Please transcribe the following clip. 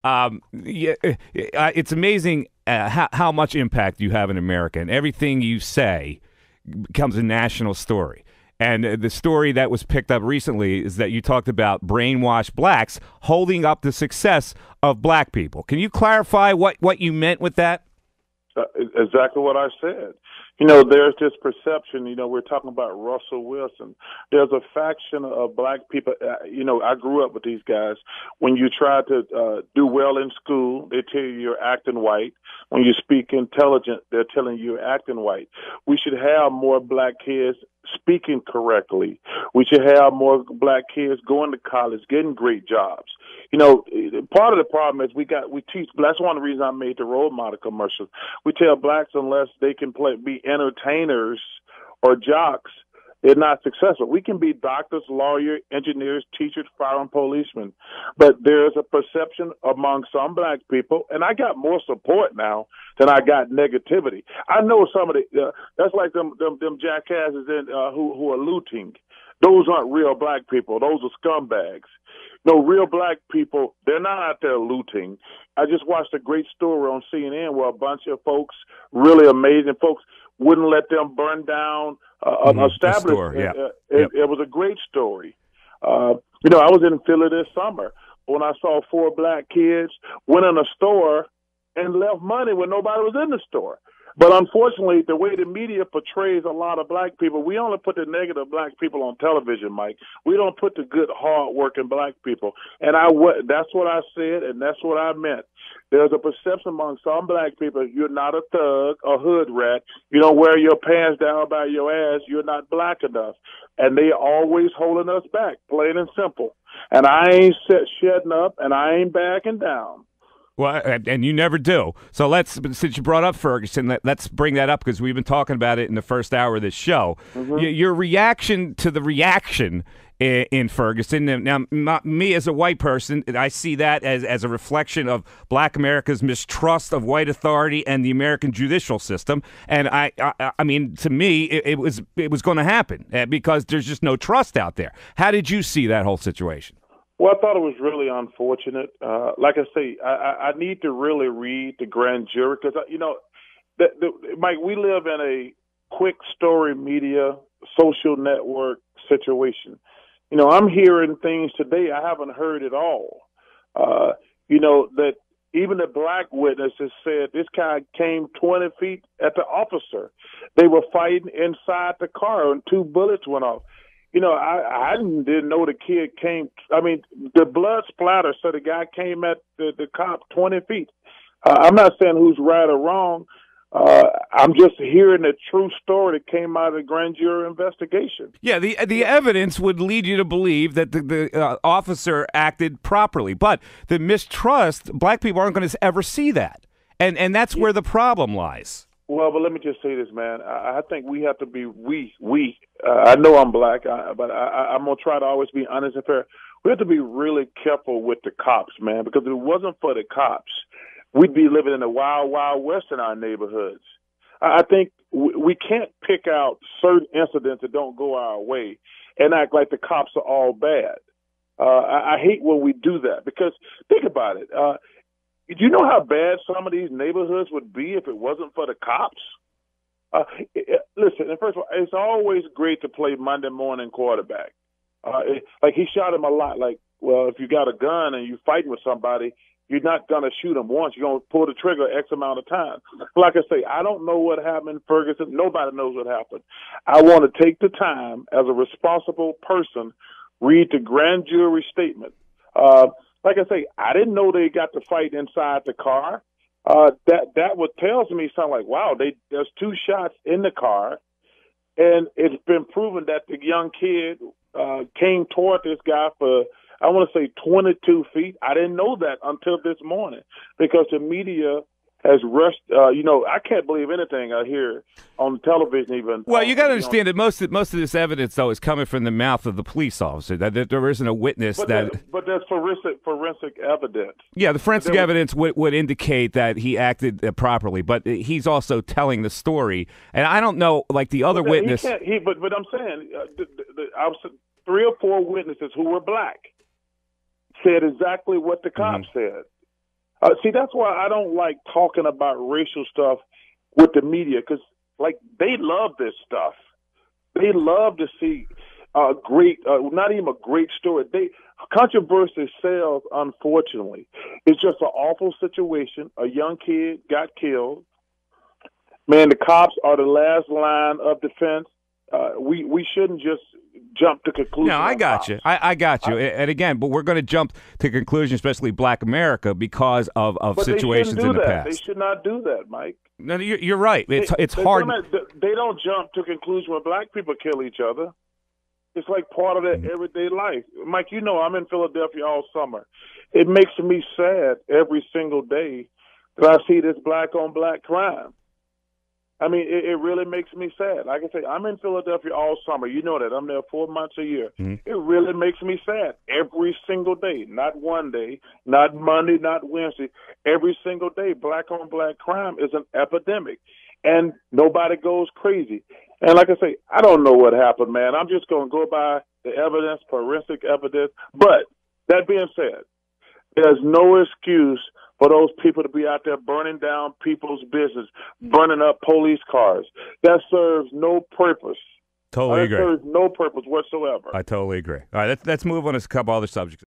It's amazing how much impact you have in America, and everything you say becomes a national story. And the story that was picked up recently is that you talked about brainwashed blacks holding up the success of black people. Can you clarify what you meant with that? Exactly what I said. You know, there's this perception, you know, we're talking about Russell Wilson. There's a faction of black people, you know, I grew up with these guys. When you try to do well in school, they tell you you're acting white. When you speak intelligent, they're telling you you're acting white. We should have more black kids speaking correctly. We should have more black kids going to college, getting great jobs. You know, part of the problem is we teach. That's one of the reasons I made the role model commercial. We tell blacks unless they can be entertainers or jocks, they're not successful. We can be doctors, lawyers, engineers, teachers, fire and policemen, but there's a perception among some black people, and I got more support now than I got negativity. I know some of the that's like them jackasses who are looting. Those aren't real black people. Those are scumbags. No, real black people, they're not out there looting. I just watched a great story on CNN where a bunch of folks, really amazing folks, wouldn't let them burn down an establishment. It was a great story. You know, I was in Philly this summer when I saw 4 black kids went in a store and left money when nobody was in the store. But unfortunately, the way the media portrays a lot of black people, we only put the negative black people on television, Mike. We don't put the good, hard-working black people. And that's what I said, and that's what I meant. There's a perception among some black people, you're not a thug, a hood rat. You don't wear your pants down by your ass. You're not black enough. And they always holding us back, plain and simple. And I ain't shutting up, and I ain't backing down. Well, and you never do. So since you brought up Ferguson, let's bring that up because we've been talking about it in the first hour of this show. Mm-hmm. Your reaction to the reaction in Ferguson. Now, not me as a white person, I see that as a reflection of black America's mistrust of white authority and the American judicial system. And I mean, to me, it was going to happen because there's just no trust out there. How did you see that whole situation? Well, I thought it was really unfortunate. Like I say, I need to really read the grand jury because, you know, Mike, we live in a quick story media, social network situation. You know, I'm hearing things today I haven't heard at all. You know, that even the black witnesses said this guy came 20 feet at the officer. They were fighting inside the car and 2 bullets went off. You know, I didn't know the kid came. I mean, the blood splatter, so the guy came at the cop 20 feet. I'm not saying who's right or wrong. I'm just hearing the true story that came out of the grand jury investigation. Yeah, the evidence would lead you to believe that the officer acted properly. But the mistrust, black people aren't going to ever see that. And that's where the problem lies. Well, but let me just say this, man. I think we have to be I know I'm black, but I'm going to try to always be honest and fair. We have to be really careful with the cops, man, because if it wasn't for the cops, we'd be living in the wild, wild west in our neighborhoods. I think we can't pick out certain incidents that don't go our way and act like the cops are all bad. I hate when we do that because think about it. Do you know how bad some of these neighborhoods would be if it wasn't for the cops? Listen, first of all, it's always great to play Monday morning quarterback. Like he shot him a lot. Like, well, if you got a gun and you're fighting with somebody, you're not going to shoot him once. You're going to pull the trigger X amount of time. Like I say, I don't know what happened in Ferguson. Nobody knows what happened. I want to take the time as a responsible person, read the grand jury statement. Like I say, I didn't know they got to fight inside the car. That what tells me something like, wow, there's 2 shots in the car, and it's been proven that the young kid came toward this guy for, I want to say 22 feet. I didn't know that until this morning because the media has rushed. You know, I can't believe anything I hear on television even. Well, you got to understand that most of this evidence, though, is coming from the mouth of the police officer. That there isn't a witness but there's forensic evidence. Yeah, the forensic evidence would indicate that he acted properly, but he's also telling the story. And I don't know, like the other witness. But I'm saying, I was 3 or 4 witnesses who were black said exactly what the cops said. See, that's why I don't like talking about racial stuff with the media, because, like, they love this stuff. They love to see not even a great story. Controversy sells, unfortunately. It's just an awful situation. A young kid got killed. Man, the cops are the last line of defense. We shouldn't just jump to conclusions. No, I got you. I got you. And again, but we're going to jump to conclusions, especially Black America, because of situations in the past. They should not do that, Mike. No, you're right. It's hard. They don't jump to conclusions when black people kill each other. It's like part of their everyday life. Mike, you know I'm in Philadelphia all summer. It makes me sad every single day that I see this black-on-black crime. I mean, it really makes me sad. Like I say, I'm in Philadelphia all summer. You know that. I'm there 4 months a year. Mm-hmm. It really makes me sad every single day. Not one day, not Monday, not Wednesday. Every single day, black-on-black crime is an epidemic, and nobody goes crazy. And like I say, I don't know what happened, man. I'm just going to go by the evidence, forensic evidence. But that being said, there's no excuse for those people to be out there burning down people's business, burning up police cars. That serves no purpose. Totally agree. That serves no purpose whatsoever. I totally agree. All right, let's move on to a couple other subjects.